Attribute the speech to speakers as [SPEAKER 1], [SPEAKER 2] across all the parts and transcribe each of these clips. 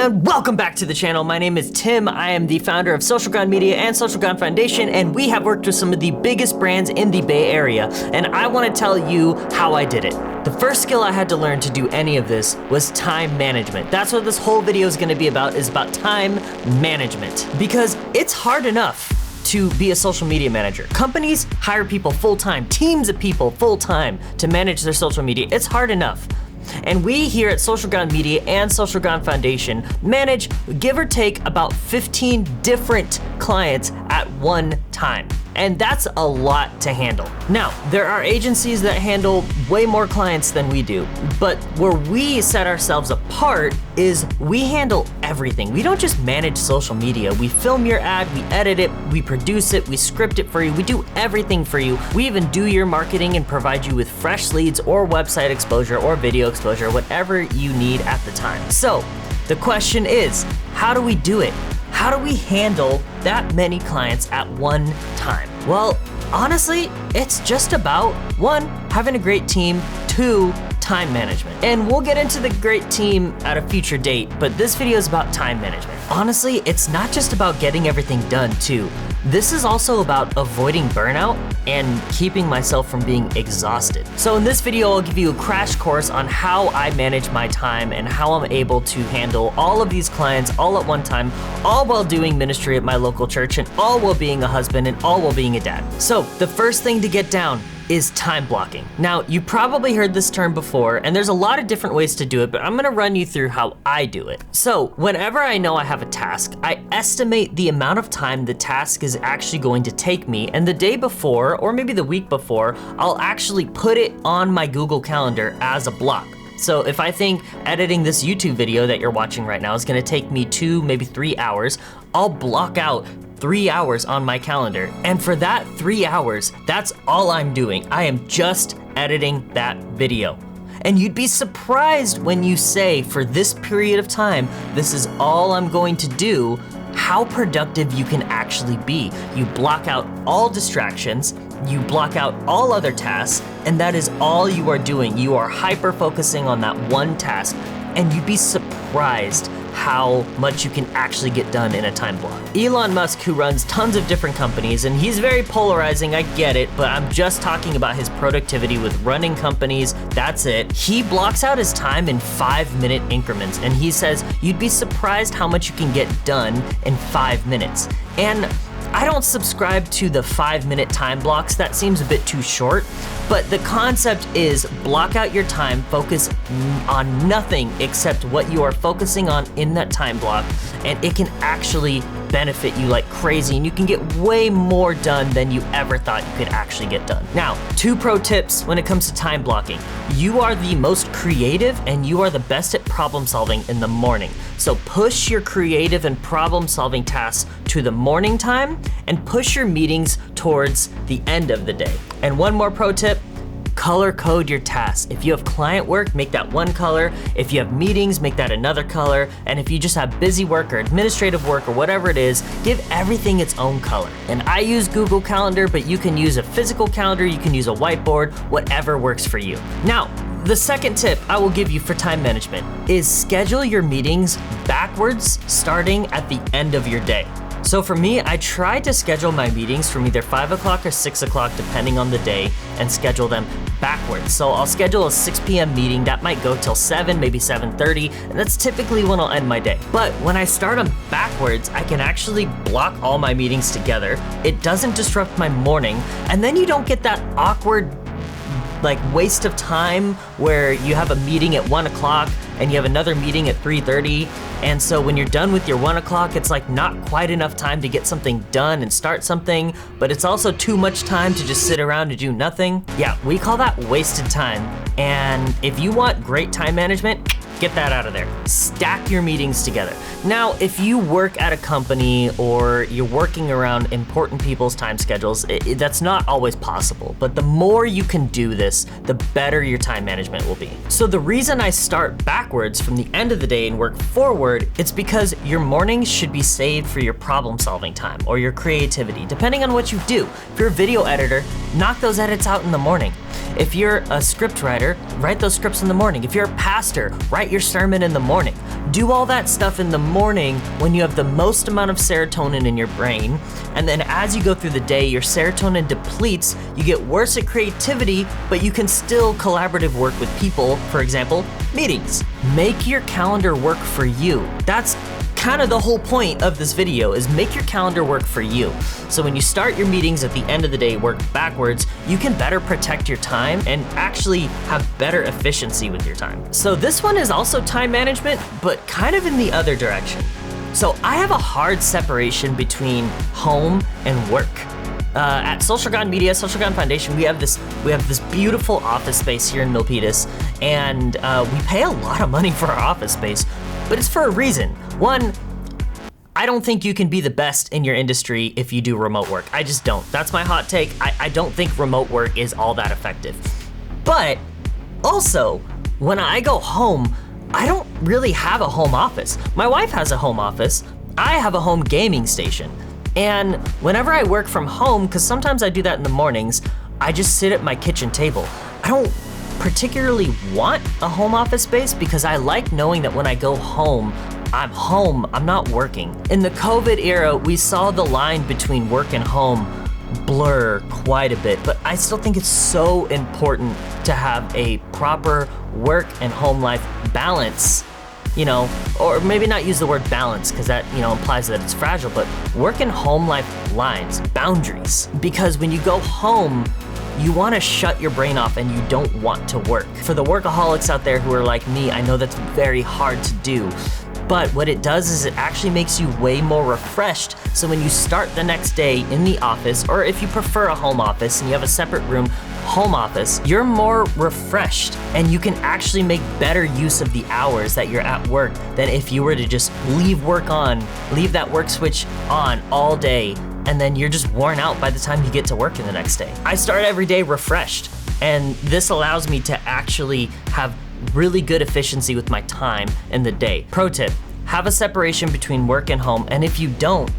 [SPEAKER 1] everyone, welcome back to the channel. My name is Tim. I am the founder of Social Grind Media and Social Grind Foundation, and we have worked with some of the biggest brands in the Bay Area, and I want to tell you how I did it. The first skill I had to learn to do any of this was time management. That's what this whole video is going to be about, is about time management. Because it's hard enough to be a social media manager. Companies hire people full-time, teams of people full-time to manage their social media. It's hard enough. And we here at Social Grind Media and Social Grind Foundation manage, give or take, about 15 different clients at one time. And that's a lot to handle. Now, there are agencies that handle way more clients than we do, but where we set ourselves apart is we handle everything. We don't just manage social media. We film your ad, we edit it, we produce it, we script it for you, we do everything for you. We even do your marketing and provide you with fresh leads or website exposure or video exposure, whatever you need at the time. So, the question is, how do we do it? How do we handle that many clients at one time? Well, honestly, it's just about, one, having a great team, two, time management. And we'll get into the great team at a future date, but this video is about time management. Honestly, it's not just about getting everything done too. This is also about avoiding burnout and keeping myself from being exhausted. So in this video, I'll give you a crash course on how I manage my time and how I'm able to handle all of these clients all at one time, all while doing ministry at my local church, and all while being a husband, and all while being a dad. So the first thing to get down is time blocking. Now, you probably heard this term before, and there's a lot of different ways to do it, but I'm gonna run you through how I do it. So, whenever I know I have a task, I estimate the amount of time the task is actually going to take me, and the day before, or maybe the week before, I'll actually put it on my Google Calendar as a block. So if I think editing this YouTube video that you're watching right now is gonna take me 2, maybe 3 hours, I'll block out 3 hours on my calendar. And for that 3 hours, that's all I'm doing. I am just editing that video. And you'd be surprised when you say, for this period of time, this is all I'm going to do, how productive you can actually be. You block out all distractions, you block out all other tasks, and that is all you are doing. You are hyper-focusing on that one task, and you'd be surprised how much you can actually get done in a time block. Elon Musk, who runs tons of different companies, and he's very polarizing, I get it, but I'm just talking about his productivity with running companies, that's it. He blocks out his time in 5-minute increments, and he says, you'd be surprised how much you can get done in 5 minutes. And I don't subscribe to the 5-minute time blocks, that seems a bit too short, but the concept is block out your time, focus on nothing except what you are focusing on in that time block, and it can actually benefit you like crazy, and you can get way more done than you ever thought you could actually get done. Now, 2 pro tips when it comes to time blocking. You are the most creative and you are the best at problem solving in the morning. So push your creative and problem solving tasks to the morning time and push your meetings towards the end of the day. And one more pro tip, color code your tasks. If you have client work, make that one color. If you have meetings, make that another color. And if you just have busy work or administrative work or whatever it is, give everything its own color. And I use Google Calendar, but you can use a physical calendar, you can use a whiteboard, whatever works for you. Now, the second tip I will give you for time management is schedule your meetings backwards, starting at the end of your day. So for me, I try to schedule my meetings from either 5 o'clock or 6 o'clock, depending on the day, and schedule them backwards. So I'll schedule a 6 p.m. meeting that might go till 7, maybe 7:30, and that's typically when I'll end my day. But when I start them backwards, I can actually block all my meetings together. It doesn't disrupt my morning, and then you don't get that awkward waste of time where you have a meeting at 1 o'clock and you have another meeting at 3:30, and so when you're done with your 1 o'clock, it's like not quite enough time to get something done and start something, but it's also too much time to just sit around and do nothing. Yeah, we call that wasted time, and if you want great time management, get that out of there. Stack your meetings together. Now, if you work at a company or you're working around important people's time schedules, that's not always possible, but the more you can do this, the better your time management will be. So the reason I start backwards from the end of the day and work forward, it's because your mornings should be saved for your problem solving time or your creativity, depending on what you do. If you're a video editor, knock those edits out in the morning. If you're a script writer, write those scripts in the morning. If you're a pastor, write your sermon in the morning. Do all that stuff in the morning when you have the most amount of serotonin in your brain. And then as you go through the day, your serotonin depletes, you get worse at creativity, but you can still collaborative work with people. For example, meetings. Make your calendar work for you. That's kind of the whole point of this video, is make your calendar work for you. So when you start your meetings at the end of the day, work backwards, you can better protect your time and actually have better efficiency with your time. So this one is also time management, but kind of in the other direction. So I have a hard separation between home and work. At Social Gone Media, Social Gone Foundation, we have this beautiful office space here in Milpitas, and we pay a lot of money for our office space, but it's for a reason. One, I don't think you can be the best in your industry if you do remote work. I just don't. That's my hot take. I don't think remote work is all that effective. But also, when I go home, I don't really have a home office. My wife has a home office. I have a home gaming station. And whenever I work from home, because sometimes I do that in the mornings, I just sit at my kitchen table. I don't particularly want a home office space because I like knowing that when I go home, I'm not working. In the COVID era, we saw the line between work and home blur quite a bit, but I still think it's so important to have a proper work and home life balance, or maybe not use the word balance because that, implies that it's fragile, but work and home life lines, boundaries. Because when you go home, you want to shut your brain off and you don't want to work. For the workaholics out there who are like me, I know that's very hard to do. But what it does is it actually makes you way more refreshed. So when you start the next day in the office, or if you prefer a home office and you have a separate room, home office, you're more refreshed and you can actually make better use of the hours that you're at work than if you were to just leave that work switch on all day, and then you're just worn out by the time you get to work in the next day. I start every day refreshed, and this allows me to actually have really good efficiency with my time in the day. Pro tip, have a separation between work and home, and if you don't,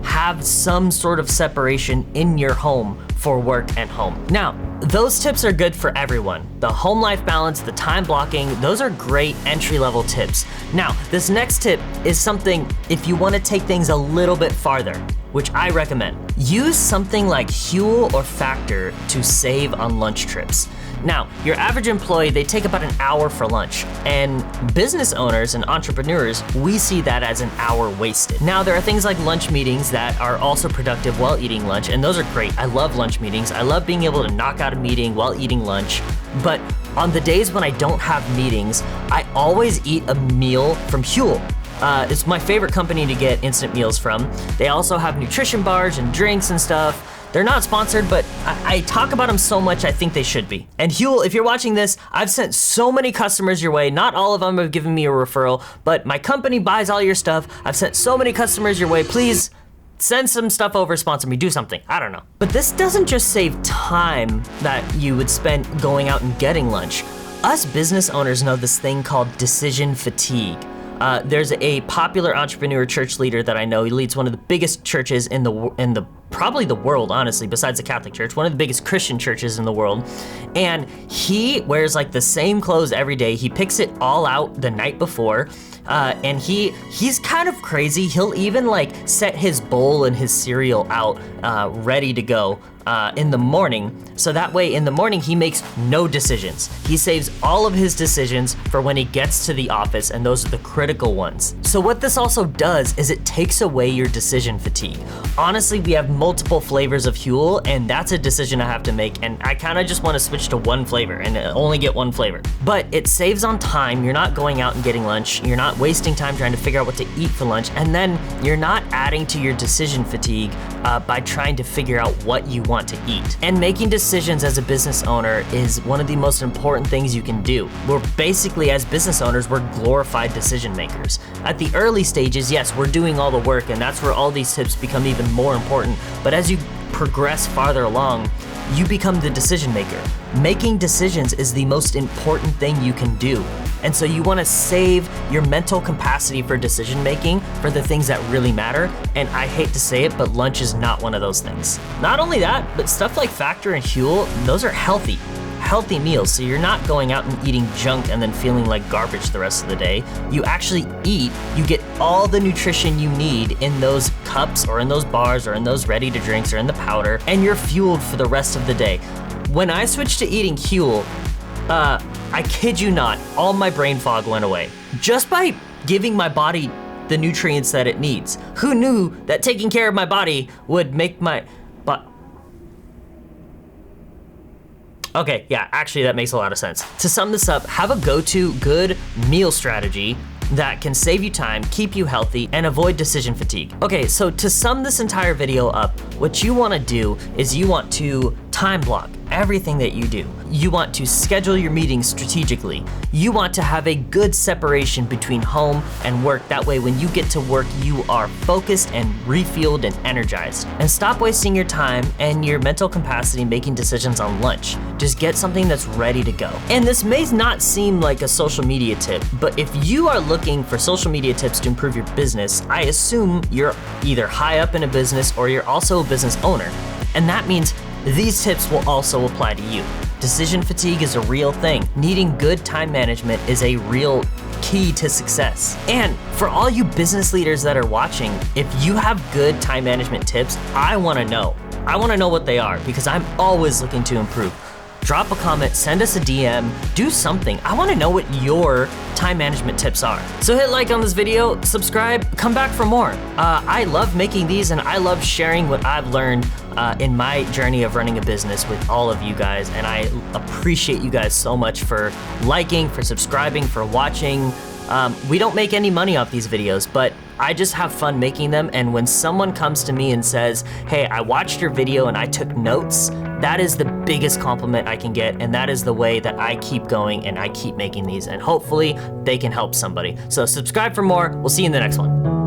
[SPEAKER 1] have some sort of separation in your home for work and home. Now, those tips are good for everyone. The home life balance, the time blocking, those are great entry-level tips. Now, this next tip is something if you want to take things a little bit farther, which I recommend. Use something like Huel or Factor to save on lunch trips. Now, your average employee, they take about an hour for lunch, and business owners and entrepreneurs, we see that as an hour wasted. Now, there are things like lunch meetings that are also productive while eating lunch, and those are great. I love lunch meetings. I love being able to knock out a meeting while eating lunch, but on the days when I don't have meetings, I always eat a meal from Huel. It's my favorite company to get instant meals from. They also have nutrition bars and drinks and stuff. They're not sponsored, but I talk about them so much, I think they should be. And Huel, if you're watching this, I've sent so many customers your way. Not all of them have given me a referral, but my company buys all your stuff. I've sent so many customers your way. Please send some stuff over, sponsor me, do something. I don't know. But this doesn't just save time that you would spend going out and getting lunch. Us business owners know this thing called decision fatigue. There's a popular entrepreneur church leader that I know. He leads one of the biggest churches in the probably the world, honestly, besides the Catholic Church, one of the biggest Christian churches in the world. And he wears like the same clothes every day. He picks it all out the night before. And he's kind of crazy. He'll even like set his bowl and his cereal out ready to go in the morning. So that way in the morning he makes no decisions. He saves all of his decisions for when he gets to the office, and those are the critical ones. So what this also does is it takes away your decision fatigue. Honestly, we have multiple flavors of Huel, and that's a decision I have to make, and I kind of just want to switch to one flavor and only get one flavor. But it saves on time. You're not going out and getting lunch. You're not wasting time trying to figure out what to eat for lunch, and then you're not adding to your decision fatigue by trying to figure out what you want to eat. And making decisions as a business owner is one of the most important things you can do. We're basically, as business owners, we're glorified decision makers. At the early stages, yes, we're doing all the work, and that's where all these tips become even more important. But as you progress farther along, you become the decision maker. Making decisions is the most important thing you can do. And so you wanna save your mental capacity for decision making for the things that really matter. And I hate to say it, but lunch is not one of those things. Not only that, but stuff like Factor and Huel, those are healthy meals. So you're not going out and eating junk and then feeling like garbage the rest of the day. You actually eat, you get all the nutrition you need in those cups or in those bars or in those ready to drinks or in the powder, and you're fueled for the rest of the day. When I switched to eating Huel, I kid you not, all my brain fog went away. Just by giving my body the nutrients that it needs. Who knew that taking care of my body would make my Okay, yeah, actually that makes a lot of sense. To sum this up, have a go-to good meal strategy that can save you time, keep you healthy, and avoid decision fatigue. Okay, so to sum this entire video up, what you wanna do is you want to time block everything that you do. You want to schedule your meetings strategically. You want to have a good separation between home and work. That way, when you get to work, you are focused and refueled and energized. And stop wasting your time and your mental capacity making decisions on lunch. Just get something that's ready to go. And this may not seem like a social media tip, but if you are looking for social media tips to improve your business, I assume you're either high up in a business or you're also a business owner. And that means these tips will also apply to you. Decision fatigue is a real thing. Needing good time management is a real key to success. And for all you business leaders that are watching, if you have good time management tips, I wanna know. I wanna know what they are because I'm always looking to improve. Drop a comment, send us a DM, do something. I wanna know what your time management tips are. So hit like on this video, subscribe, come back for more. I love making these and I love sharing what I've learned in my journey of running a business with all of you guys. And I appreciate you guys so much for liking, for subscribing, for watching. We don't make any money off these videos, but I just have fun making them. And when someone comes to me and says, hey, I watched your video and I took notes, that is the biggest compliment I can get. And that is the way that I keep going and I keep making these. And hopefully they can help somebody. So subscribe for more. We'll see you in the next one.